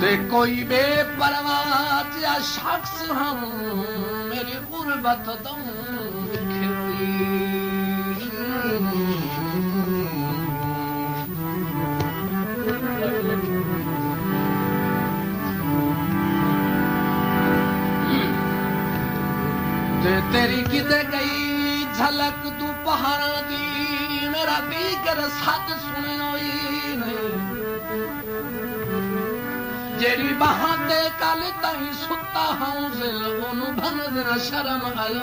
ते कोई बेपरवाह या शख्स हम मेरी गुर्बत तुम ते तेरी किते गई झलक तू पहाड़ा दी मेरा दीगर सच सुने होई नहीं जेरी बाहां ते कल ताईं सुता हां दिल ओनू भनद न शर्म आई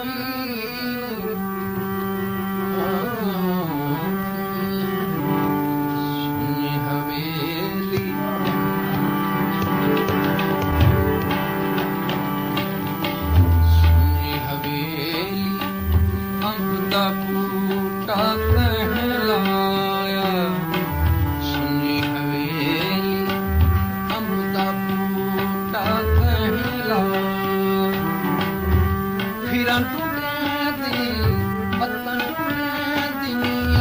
सुनी हवेली सुनी हवेली अंदा बूटा कहलाया सुनी हवेली अंदा बूटा कहलाया फिर टूटे दी पत्ता टूटे दी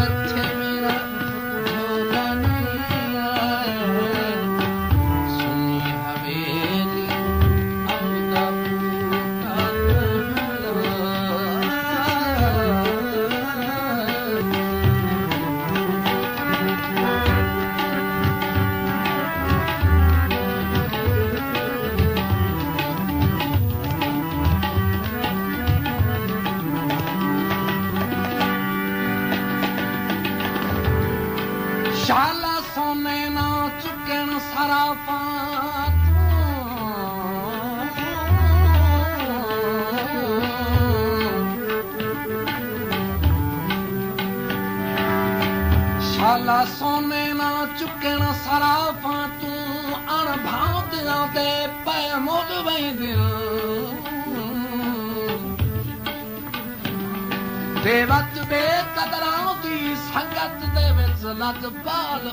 अच्छे मेरा झोला नहीं आया सुनी हवेली अंदा बूटा शाला सोने ना चुकन सराफा शाला सोने ना चुकन सराफा तू अण भावदियां दे पै मुल वैंदियां देवत बेकदरां दी संगत दे विच लजपाल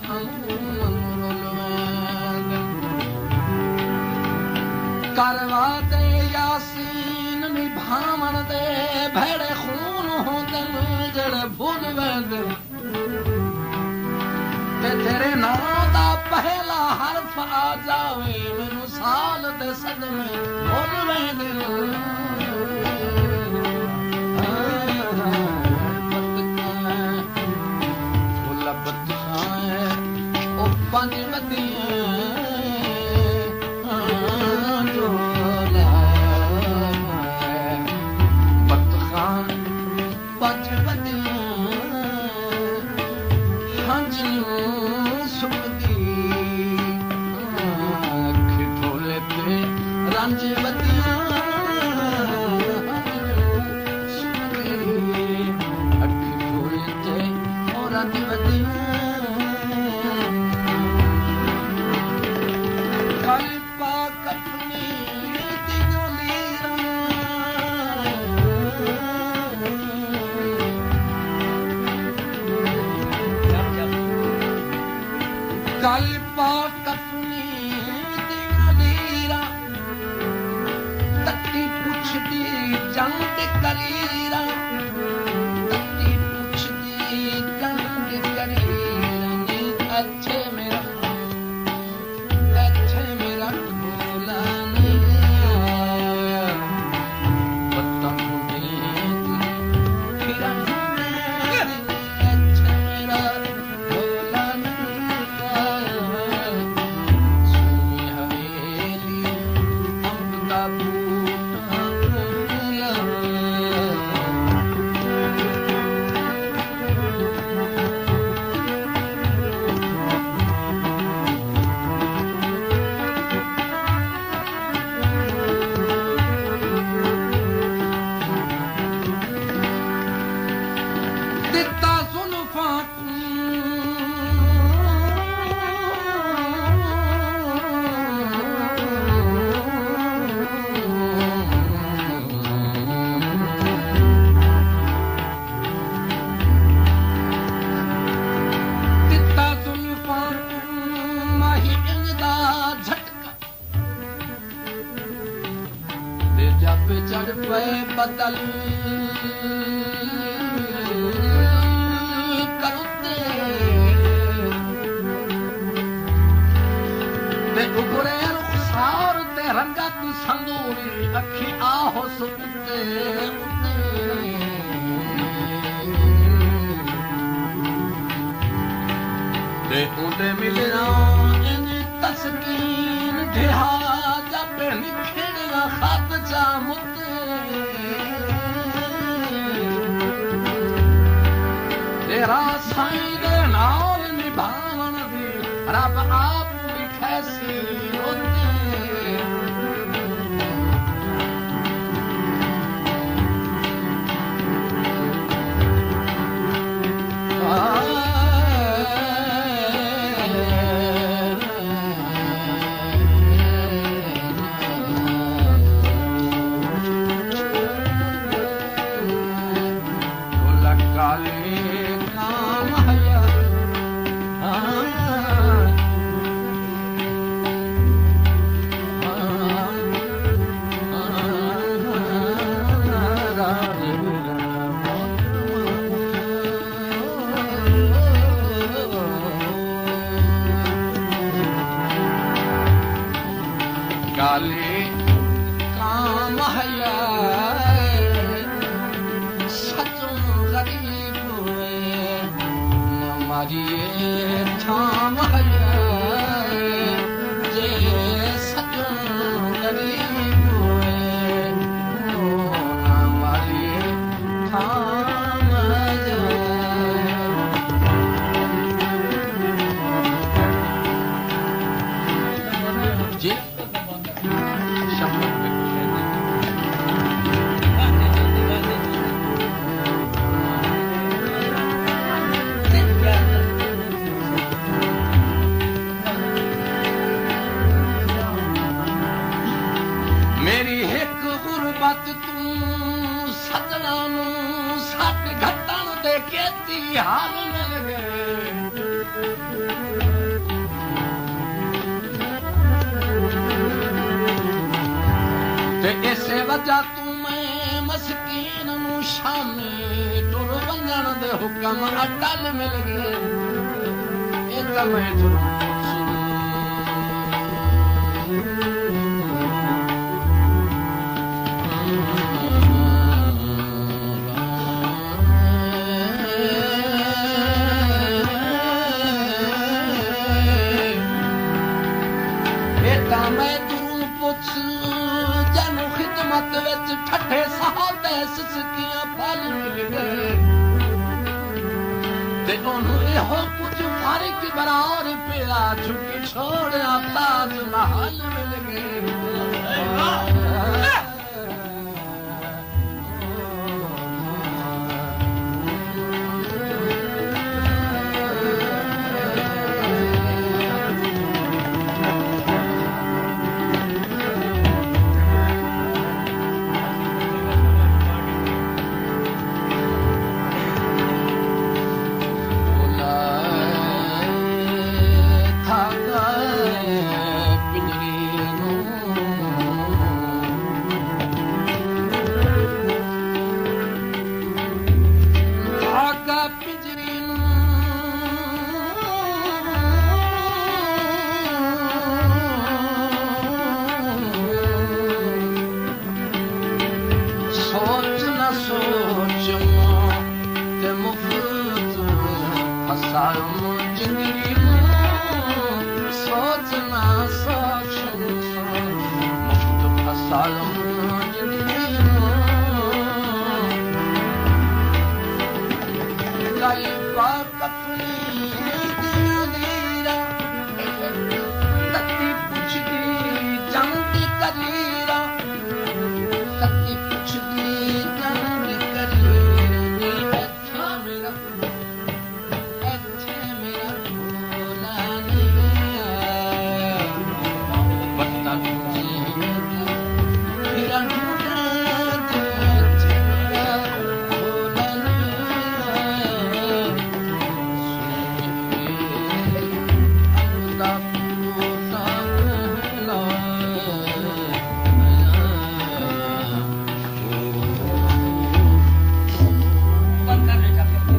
करवा दे यासीन निभावण दे भेड़े खून होंदे जेड़े भुल वेंदे ते तेरे नां दा पहला हरफ आ जावे मैनू साल दे सदमे भुल वेंदे पंज बदियां बदखान पंज बदियां हंज सुखदी अख ढोले पे रंज बदियां सुखदी अख ढोले ते और रंज बदियां कल पाक अपनी दिलीरा तत्ती पुछदी चंद कलीरा तत्ती पुछदी चंद कलीरा अच्छे मेरा भोला नहीं आया पत्ता मुझे फिर अच्छे मेरा भोला नहीं सुनी हवेली अंदा बूटा दिता जुल्फा दिता जुल्फा माही इंदा झटका दे जब चढ़ पे बदल करते ते उगरे रंगत संदूरी अखी आहो सुते ते उते मिलना इन तस्कीन ढिहा जब निखिड़ा खत जा मुते तेरा साईं दे नाल निभावन दी रब आप भी कैसी होती काले काम हया सचों गरीब हुए न मारिए थाम हया जे सचों गरीब हुए न मारिए थाम जी मेरी एक गुरबत तू सजना नू सट घटन दे केती हाल मिल गए ते इसे वजह तू मैं मस्कीन नू शामी टुर वंजन दे हुक्म अटल मिल गए एक मैं तुर मैं तुरू पुछ जनु खिदमत विच ठठे साहबे सिसकियां पल मिल गए ते ओनू इहो कुछ फारिक बरार पिया छुट्टी छोड़िया ताज महल मिल गए सोचना सोच मुफ्त फसल कई बात